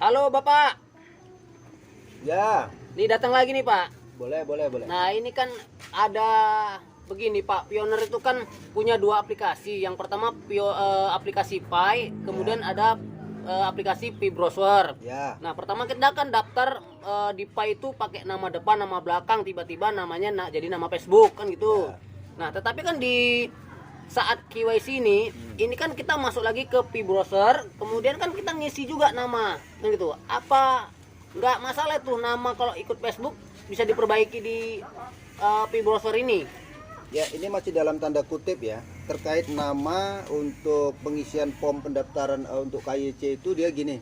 Halo Bapak, Ya, nih datang lagi nih Pak. boleh. Nah ini kan ada begini Pak, Pioneer itu kan punya dua aplikasi. Yang pertama aplikasi Pi, kemudian ada aplikasi Pi Browser. Ya, Nah pertama kita kan daftar di Pi itu pakai nama depan, nama belakang, tiba-tiba namanya jadi nama Facebook kan gitu. Ya. Nah tetapi kan di saat KYC ini kan kita masuk lagi ke Pi Browser, kemudian kan kita ngisi juga nama, kan gitu. Apa nggak masalah tuh nama kalau ikut Facebook bisa diperbaiki di Pi Browser ini? ya ini masih dalam tanda kutip ya. Terkait nama untuk pengisian form pendaftaran untuk KYC itu dia gini.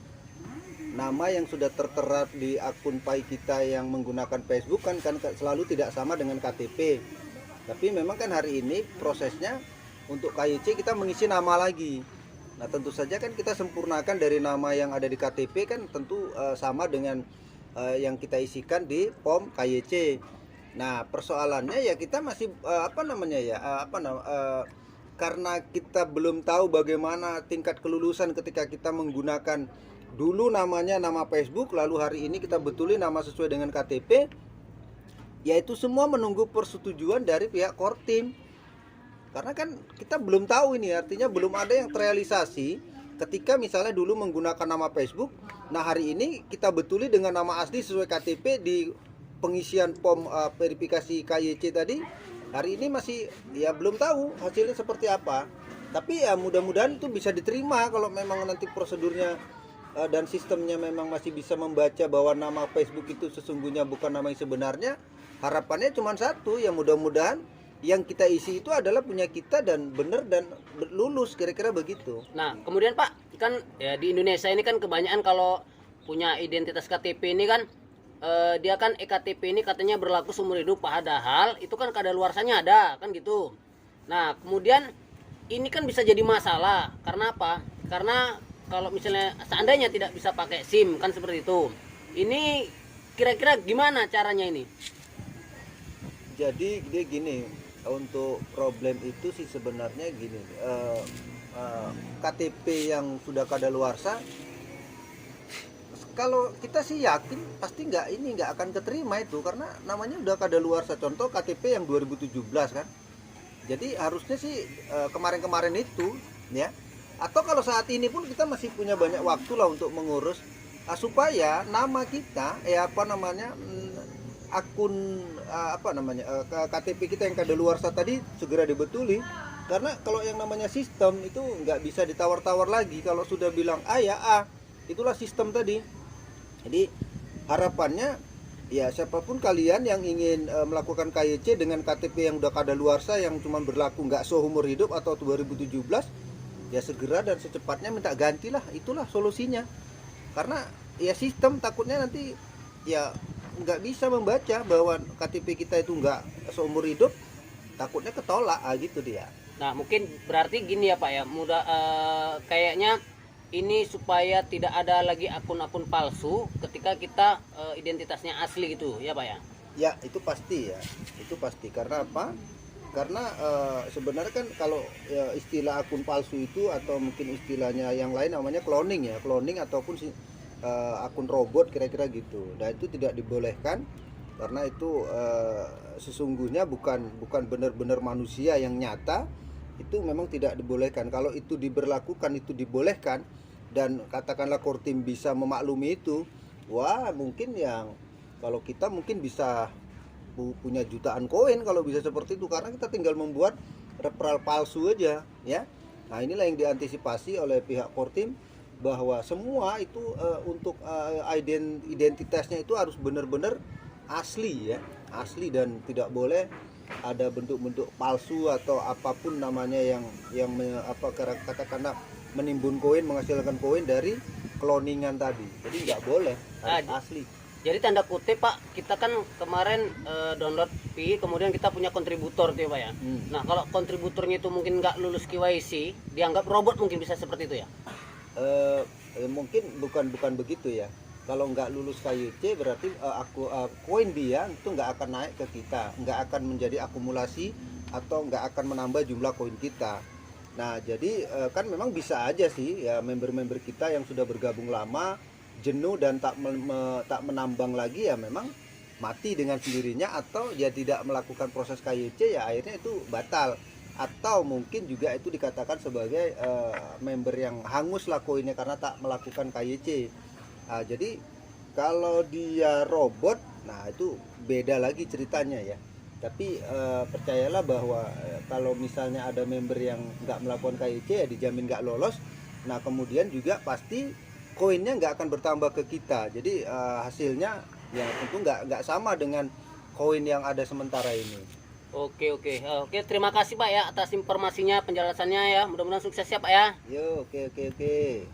Nama yang sudah tertera di akun Pi kita yang menggunakan Facebook kan selalu tidak sama dengan KTP. Tapi memang kan hari ini prosesnya untuk KYC kita mengisi nama lagi. Nah tentu saja kan kita sempurnakan dari nama yang ada di KTP kan tentu sama dengan yang kita isikan di form KYC. Nah persoalannya ya kita masih karena kita belum tahu bagaimana tingkat kelulusan ketika kita menggunakan dulu namanya nama Facebook, lalu hari ini kita betulin nama sesuai dengan KTP, yaitu semua menunggu persetujuan dari pihak Kortim. Karena kan kita belum tahu ini, artinya belum ada yang terrealisasi ketika misalnya dulu menggunakan nama Facebook. Nah hari ini kita betuli dengan nama asli sesuai KTP di pengisian form verifikasi KYC tadi. Hari ini masih ya belum tahu hasilnya seperti apa. Tapi ya mudah-mudahan itu bisa diterima kalau memang nanti prosedurnya dan sistemnya memang masih bisa membaca bahwa nama Facebook itu sesungguhnya bukan nama yang sebenarnya. Harapannya cuma satu, ya mudah-mudahan yang kita isi itu adalah punya kita dan benar dan lulus, kira-kira begitu. Nah kemudian Pak, kan ya di Indonesia ini kan kebanyakan kalau punya identitas KTP ini kan dia kan ektp ini katanya berlaku seumur hidup, padahal itu kan kadaluarsanya ada kan gitu. Nah kemudian ini kan bisa jadi masalah karena apa? Karena kalau misalnya seandainya tidak bisa pakai SIM kan seperti itu. Ini kira-kira gimana caranya ini? Jadi dia gini, untuk problem itu sih sebenarnya gini, KTP yang sudah kadaluarsa, kalau kita sih yakin pasti nggak akan keterima itu karena namanya udah kadaluarsa. Contoh KTP yang 2017 kan, jadi harusnya sih kemarin-kemarin itu ya, atau kalau saat ini pun kita masih punya banyak waktu lah untuk mengurus supaya nama kita akun KTP kita yang kadaluarsa tadi segera dibetuli. Karena kalau yang namanya sistem itu nggak bisa ditawar-tawar lagi. Kalau sudah bilang A ya A, itulah sistem tadi. Jadi harapannya ya siapapun kalian yang ingin melakukan KYC dengan KTP yang udah kadaluarsa yang cuma berlaku nggak seumur hidup atau 2017, ya segera dan secepatnya minta gantilah. Itulah solusinya. Karena ya sistem takutnya nanti ya nggak bisa membaca bahwa KTP kita itu nggak seumur hidup, takutnya ketolak gitu dia. Nah mungkin berarti gini ya Pak ya, kayaknya ini supaya tidak ada lagi akun-akun palsu ketika kita identitasnya asli gitu ya Pak ya? Ya itu pasti ya, itu pasti. Karena apa? Karena sebenarnya kan kalau istilah akun palsu itu atau mungkin istilahnya yang lain namanya cloning ya, cloning ataupun akun robot kira-kira gitu. Nah itu tidak dibolehkan karena itu sesungguhnya bukan benar-benar manusia yang nyata. Itu memang tidak dibolehkan. Kalau itu diberlakukan, itu dibolehkan dan katakanlah Kortim bisa memaklumi itu, wah mungkin yang kalau kita mungkin bisa punya jutaan koin kalau bisa seperti itu, karena kita tinggal membuat referral palsu aja ya. Nah inilah yang diantisipasi oleh pihak Kortim, bahwa semua itu untuk identitasnya itu harus benar-benar asli ya, asli, dan tidak boleh ada bentuk-bentuk palsu atau apapun namanya yang katakanlah menimbun koin, menghasilkan koin dari cloningan tadi. Jadi nggak boleh, harus asli. Jadi tanda kutip Pak, kita kan kemarin download Pi, kemudian kita punya kontributor tuh ya Pak ya. Nah kalau kontributornya itu mungkin nggak lulus KYC, dianggap robot, mungkin bisa seperti itu ya? Mungkin bukan begitu ya. Kalau nggak lulus KYC berarti koin dia itu nggak akan naik ke kita, nggak akan menjadi akumulasi atau nggak akan menambah jumlah koin kita. Nah jadi kan memang bisa aja sih ya member-member kita yang sudah bergabung lama jenuh dan tak menambang lagi, ya memang mati dengan sendirinya, atau dia tidak melakukan proses KYC, ya akhirnya itu batal. Atau mungkin juga itu dikatakan sebagai member yang hangus lah koinnya karena tak melakukan KYC. Jadi kalau dia robot, nah itu beda lagi ceritanya ya. Tapi percayalah bahwa kalau misalnya ada member yang nggak melakukan KYC, ya dijamin nggak lolos. Nah kemudian juga pasti koinnya nggak akan bertambah ke kita. Jadi hasilnya ya tentu nggak sama dengan koin yang ada sementara ini. Oke, oke. Oke, terima kasih Pak ya atas informasinya, penjelasannya ya. Mudah-mudahan sukses ya Pak ya. Yo, oke.